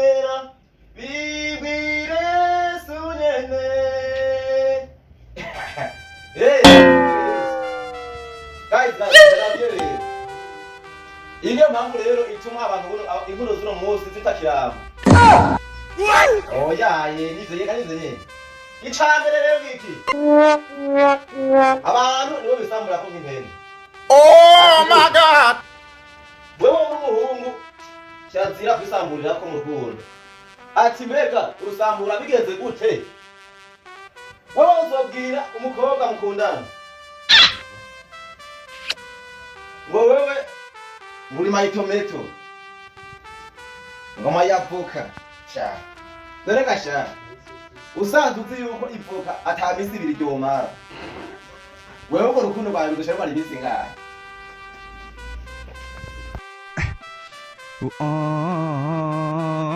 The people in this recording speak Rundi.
kwera bibwire sunyene. Hey guys, ndababwire iyo mpamvu rero ituma abantu inkuru zino munsi zitakirama. Oyaye nizeye icambere rero giki abantu nibo bisambura ko nk'impene. Oh my god, wewe n'umuhungu cyazira kwisamburira ko mu rukundo. Ati mbega urusambura bigenze gute? Wewe uzobwira umukobwa mukundana ngo wewe muri mayitometo ngoma yavuka cha dore gasha usanzwe uzi yuko ivuka atabisi ibiri ryomara. Wewe ngo rukundo rwawe rugashara bari bisi ngahe? oh.